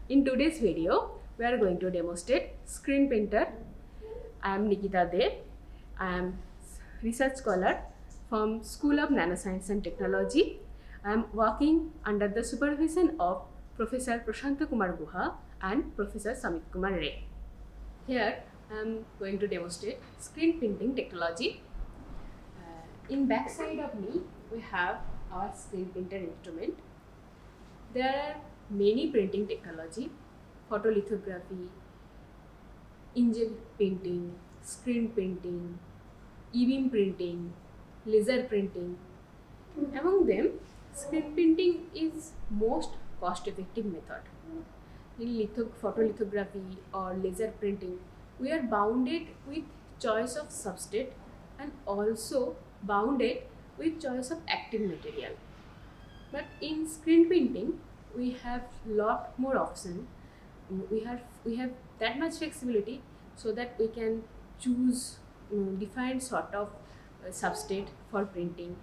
In today's video, we are going to demonstrate screen printer. I am Nikita Dev. I am research scholar from School of Nanoscience and Technology. I am working under the supervision of Professor Prashant Kumar Guha and Professor Samit Kumar Ray. Here, I am going to demonstrate screen printing technology. In backside of me, we have our screen printer instrument. There are many printing technology: photolithography, inkjet printing, screen printing, e-beam printing, laser printing. Among them, screen printing is most cost-effective method. In photolithography or laser printing, we are bounded with choice of substrate and also bounded with choice of active material. But in screen printing, we have lot more option. We have that much flexibility so that we can choose different sort of substrate for printing.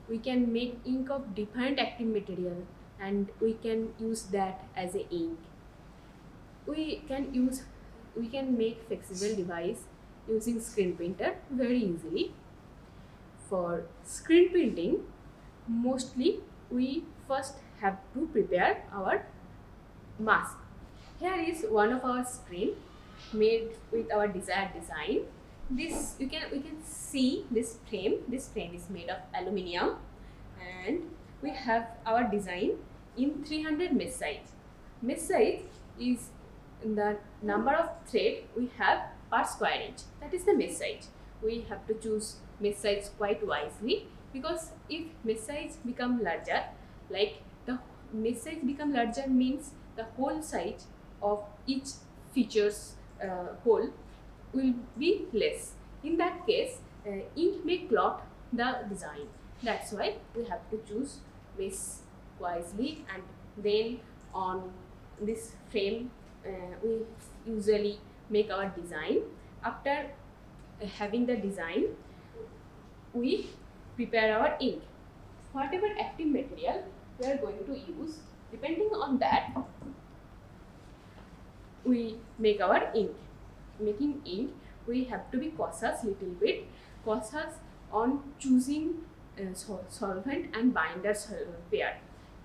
We can make ink of different active material and we can use that as a ink. We can make flexible device using screen printer very easily. For screen printing, mostly we first have to prepare our mask. Here is one of our screen made with our desired design. This we can see this frame. This frame is made of aluminium, and we have our design in 300 mesh size. Mesh size is the number of thread we have per square inch. That is the mesh size. We have to choose mesh size quite wisely, because if mesh size become larger, like the mesh size become larger means the whole size of each features whole will be less. In that case, ink may clot the design. That's why we have to choose mesh wisely, and then on this frame we usually make our design. After having the design, we prepare our ink. Whatever active material we are going to use, depending on that, we make our ink. Making ink, we have to be cautious, little bit cautious on choosing solvent and binder pair,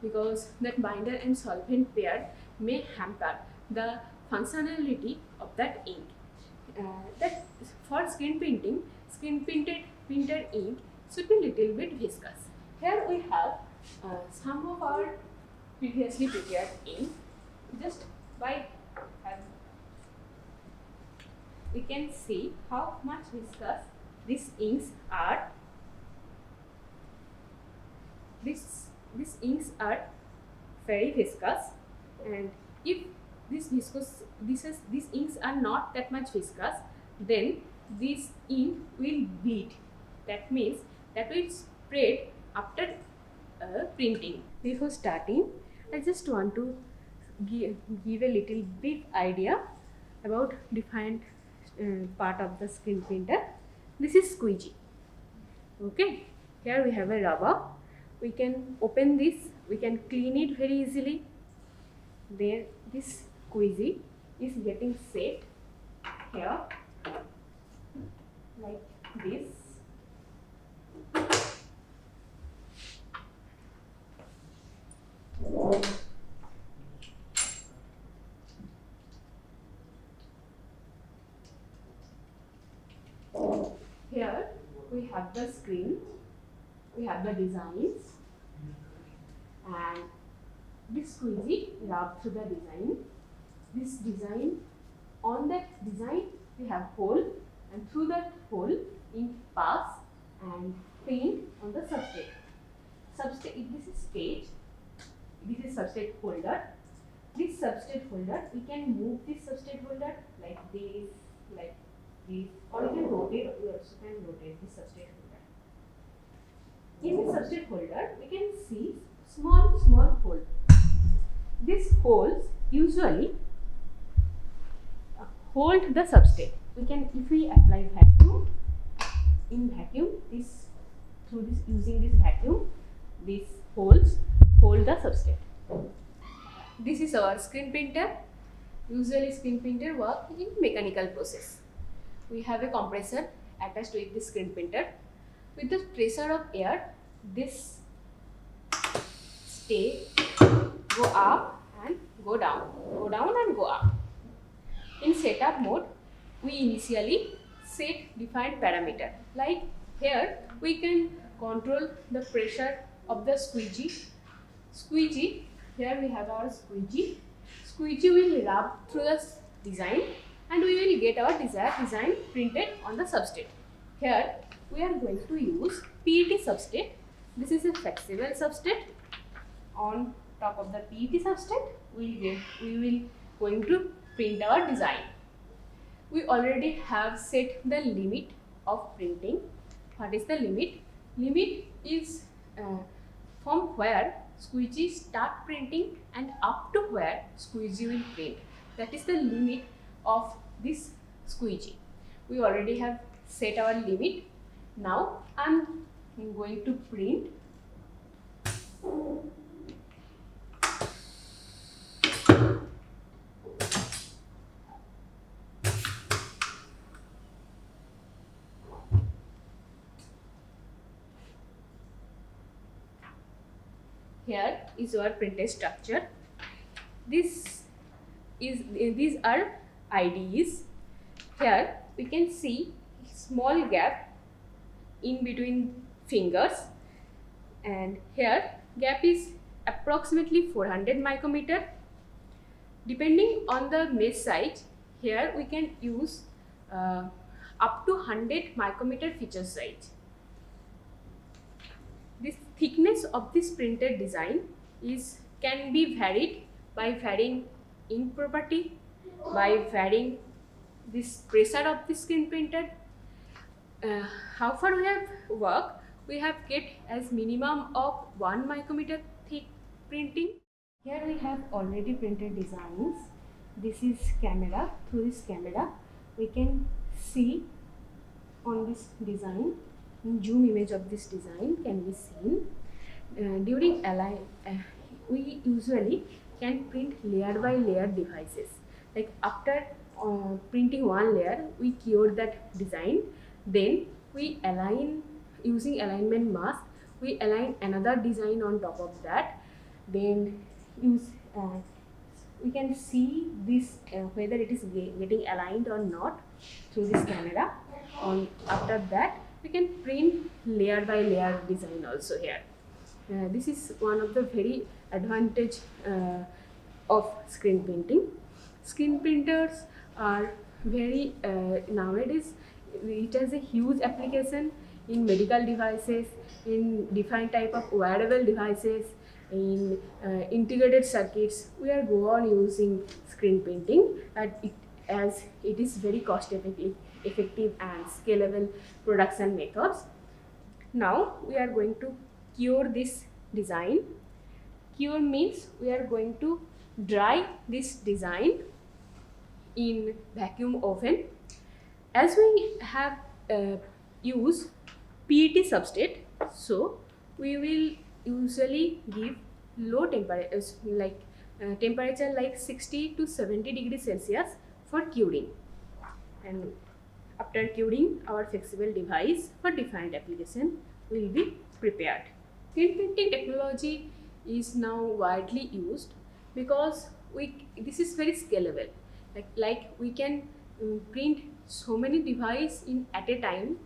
because that binder and solvent pair may hamper the functionality of that ink. That for screen printing, printed ink should be little bit viscous. Here we have some of our previously prepared ink. Just by we can see how much viscous these inks are. These inks are very viscous, and if these inks are not that much viscous, then this ink will bleed. That means that will spread after printing. Before starting, I just want to give a little bit idea about different part of the screen printer. This is squeegee. Okay, here we have a rubber. We can open this, we can clean it very easily. Then this squeegee is getting set here like this. Here we have the screen, we have the designs, and this squeegee rub through the design. This design, on that design we have hole, and through that hole ink pass and print on the substrate. This is page, this is substrate holder. This substrate holder, we can move this substrate holder like this, or you can rotate. We also can rotate this substrate holder. In this substrate holder, we can see small hole. These holes usually hold the substrate. We can, if we apply vacuum, in vacuum, using this vacuum, these holes hold the substrate. This is our screen printer. Usually screen printer work in mechanical process. We have a compressor attached with the screen printer. With the pressure of air, this stay go up and go down and go up. In setup mode, we initially set defined parameter. Like here, we can control the pressure of the squeegee. Here we have our squeegee. Squeegee will rub through the design and we will get our desired design printed on the substrate. Here we are going to use PET substrate. This is a flexible substrate. On top of the PET substrate, we will going to print our design. We already have set the limit of printing. What is the limit? Limit is from where squeegee start printing and up to where squeegee will print. That is the limit of this squeegee. We already have set our limit. Now I am going to print. Here is our printed structure. These are IDEs. Here we can see small gap in between fingers, and here gap is approximately 400 micrometer. Depending on the mesh size, here we can use up to 100 micrometer feature size. This thickness of this printed design can be varied by varying ink property, by varying this pressure of the screen printed. How far we have worked, we have get as minimum of 1 micrometer thick printing. Here we have already printed designs. This is camera. Through this camera, we can see on this design. Zoom image of this design can be seen. During we usually can print layer by layer devices. Like after printing one layer, we cure that design. Then we align using alignment mask. We align another design on top of that. Then we can see this whether it is getting aligned or not through this camera. After that, we can print layer by layer design also here. This is one of the very advantage of screen printing. Screen printers are very nowadays it has a huge application in medical devices, in different type of wearable devices, in integrated circuits. We are go on using screen printing as it is very cost effective and scalable production methods. Now we are going to cure this design. Cure means we are going to dry this design in vacuum oven. As we have used PET substrate, so we will usually give low temperatures temperature like 60 to 70 degrees Celsius for curing, and after curing, our flexible device for defined application will be prepared. Screen printing technology is now widely used because this is very scalable. Like we can print so many devices at a time,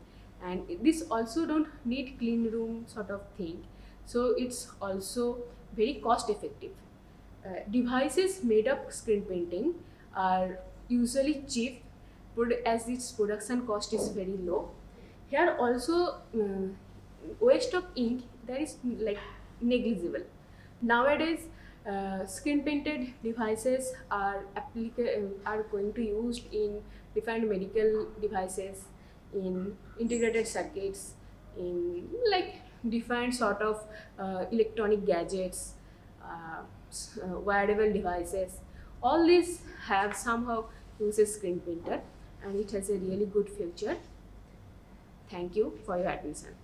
and this also don't need clean room sort of thing. So it's also very cost effective. Devices made of screen printing are usually cheap as its production cost is very low. Here also waste of ink that is like negligible. Nowadays screen printed devices are going to used in different medical devices, in integrated circuits, in like different sort of electronic gadgets, wearable devices. All these have somehow uses screen printer, and it has a really good future. Thank you for your attention.